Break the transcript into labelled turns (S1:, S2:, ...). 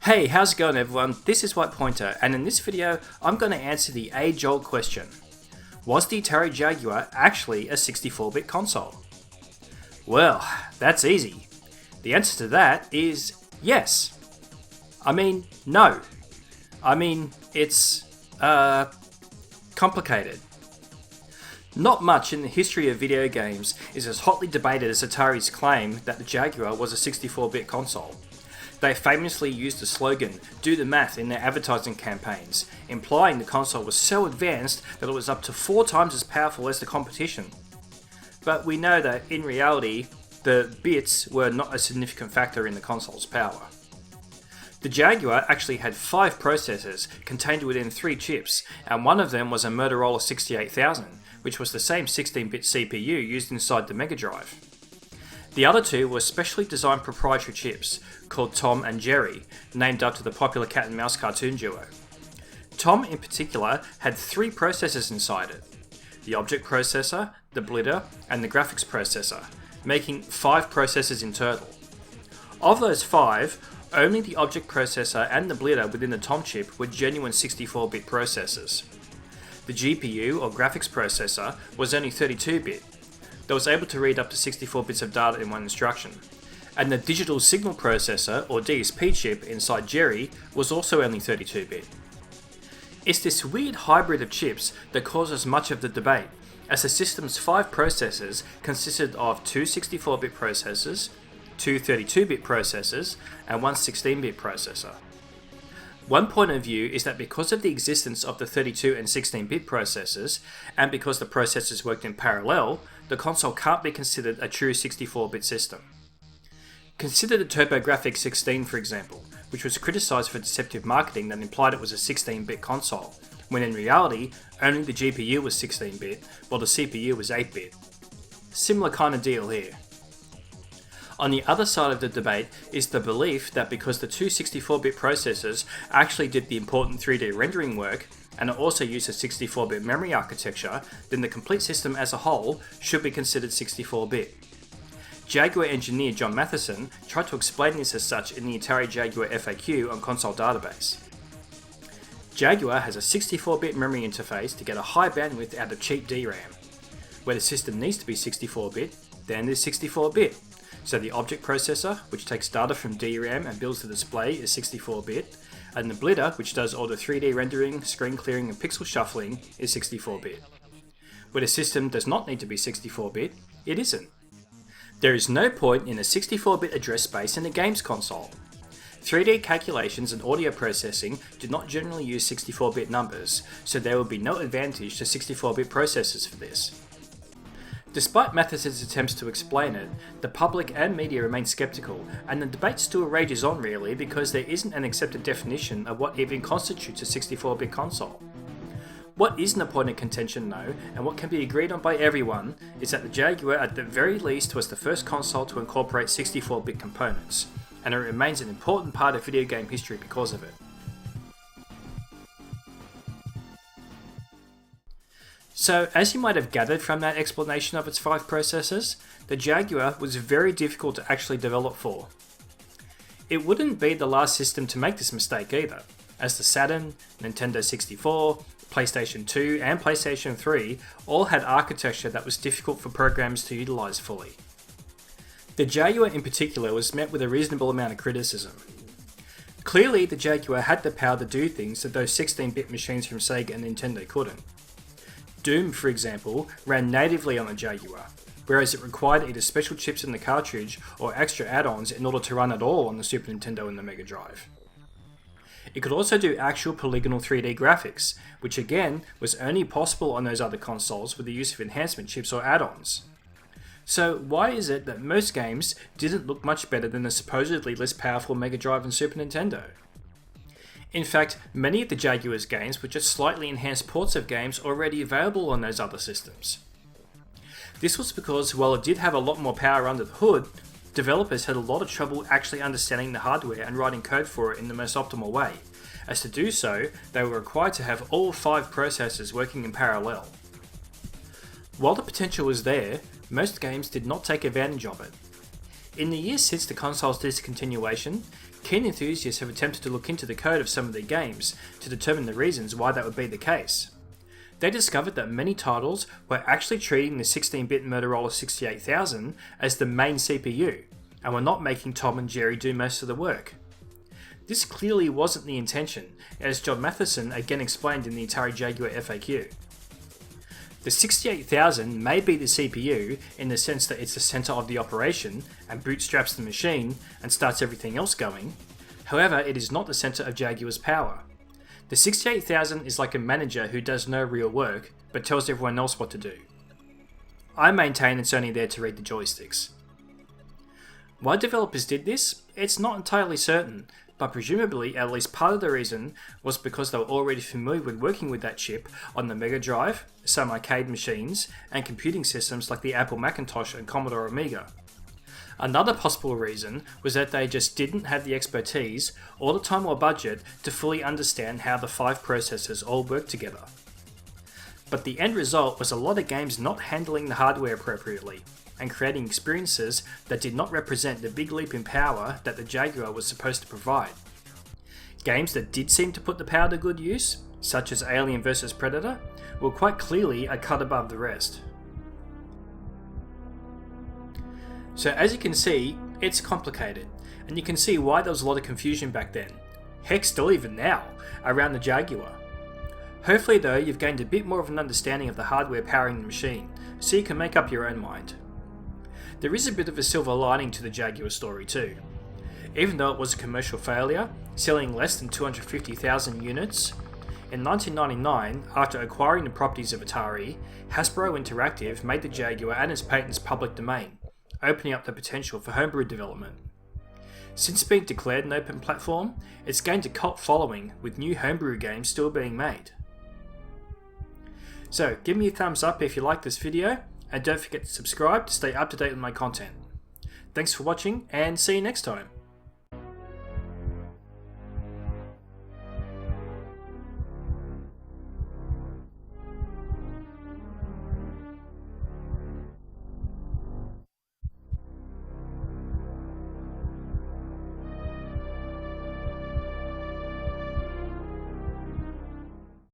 S1: Hey, how's it going everyone? This is White Pointer, and in this video I'm going to answer the age-old question. Was the Atari Jaguar actually a 64-bit console? Well, that's easy. The answer to that is yes. No. It's complicated. Not much in the history of video games is as hotly debated as Atari's claim that the Jaguar was a 64-bit console. They famously used the slogan, "Do the math," in their advertising campaigns, implying the console was so advanced that it was up to 4 times as powerful as the competition. But we know that in reality, the bits were not a significant factor in the console's power. The Jaguar actually had 5 processors contained within 3 chips, and one of them was a Motorola 68000, which was the same 16-bit CPU used inside the Mega Drive. The other 2 were specially designed proprietary chips, called Tom and Jerry, named after the popular cat and mouse cartoon duo. Tom in particular had 3 processors inside it: the object processor, the blitter, and the graphics processor, making 5 processors in total. Of those 5, only the object processor and the blitter within the Tom chip were genuine 64-bit processors. The GPU, or graphics processor, was only 32-bit, that was able to read up to 64 bits of data in one instruction, and the digital signal processor, or DSP chip, inside Jerry was also only 32-bit. It's this weird hybrid of chips that causes much of the debate, as the system's 5 processors consisted of 2 64-bit processors, 2 32-bit processors, and 1 16-bit processor. One point of view is that because of the existence of the 32 and 16-bit processors, and because the processors worked in parallel, the console can't be considered a true 64-bit system. Consider the TurboGrafx-16 for example, which was criticised for deceptive marketing that implied it was a 16-bit console, when in reality only the GPU was 16-bit, while the CPU was 8-bit. Similar kind of deal here. On the other side of the debate is the belief that because the 2 64-bit processors actually did the important 3D rendering work, and it also used a 64-bit memory architecture, then the complete system as a whole should be considered 64-bit. Jaguar engineer John Matheson tried to explain this as such in the Atari Jaguar FAQ on Console Database. Jaguar has a 64-bit memory interface to get a high bandwidth out of cheap DRAM. Where the system needs to be 64-bit, then it's 64-bit. So the object processor, which takes data from DRAM and builds the display, is 64-bit, and the blitter, which does all the 3D rendering, screen clearing and pixel shuffling, is 64-bit. Where the system does not need to be 64-bit, it isn't. There is no point in a 64-bit address space in a games console. 3D calculations and audio processing do not generally use 64-bit numbers, so there will be no advantage to 64-bit processors for this. Despite Matheson's attempts to explain it, the public and media remain skeptical, and the debate still rages on really because there isn't an accepted definition of what even constitutes a 64-bit console. What isn't a point of contention though, and what can be agreed on by everyone, is that the Jaguar at the very least was the first console to incorporate 64-bit components, and it remains an important part of video game history because of it. So, as you might have gathered from that explanation of its 5 processors, the Jaguar was very difficult to actually develop for. It wouldn't be the last system to make this mistake either, as the Saturn, Nintendo 64, PlayStation 2 and PlayStation 3 all had architecture that was difficult for programs to utilise fully. The Jaguar in particular was met with a reasonable amount of criticism. Clearly the Jaguar had the power to do things that those 16-bit machines from Sega and Nintendo couldn't. Doom, for example, ran natively on the Jaguar, whereas it required either special chips in the cartridge or extra add-ons in order to run at all on the Super Nintendo and the Mega Drive. It could also do actual polygonal 3D graphics, which again was only possible on those other consoles with the use of enhancement chips or add-ons. So why is it that most games didn't look much better than the supposedly less powerful Mega Drive and Super Nintendo? In fact, many of the Jaguar's games were just slightly enhanced ports of games already available on those other systems. This was because while it did have a lot more power under the hood, developers had a lot of trouble actually understanding the hardware and writing code for it in the most optimal way, as to do so, they were required to have all 5 processors working in parallel. While the potential was there, most games did not take advantage of it. In the years since the console's discontinuation, Keen enthusiasts have attempted to look into the code of some of their games to determine the reasons why that would be the case. They discovered that many titles were actually treating the 16-bit Motorola 68000 as the main CPU, and were not making Tom and Jerry do most of the work. This clearly wasn't the intention, as John Matheson again explained in the Atari Jaguar FAQ. The 68000 may be the CPU in the sense that it's the centre of the operation and bootstraps the machine and starts everything else going. However, it is not the centre of Jaguar's power. The 68000 is like a manager who does no real work, but tells everyone else what to do. I maintain it's only there to read the joysticks. Why developers did this? It's not entirely certain, but presumably at least part of the reason was because they were already familiar with working with that chip on the Mega Drive, some arcade machines, and computing systems like the Apple Macintosh and Commodore Amiga. Another possible reason was that they just didn't have the expertise or the time or budget to fully understand how the 5 processors all work together. But the end result was a lot of games not handling the hardware appropriately and creating experiences that did not represent the big leap in power that the Jaguar was supposed to provide. Games that did seem to put the power to good use, such as Alien vs Predator, were quite clearly a cut above the rest. So as you can see, it's complicated, and you can see why there was a lot of confusion back then, heck still even now, around the Jaguar. Hopefully though you've gained a bit more of an understanding of the hardware powering the machine, so you can make up your own mind. There is a bit of a silver lining to the Jaguar story too. Even though it was a commercial failure, selling less than 250,000 units, in 1999, after acquiring the properties of Atari, Hasbro Interactive made the Jaguar and its patents public domain, opening up the potential for homebrew development. Since being declared an open platform, it's gained a cult following with new homebrew games still being made. So give me a thumbs up if you like this video, and don't forget to subscribe to stay up to date with my content. Thanks for watching, and see you next time.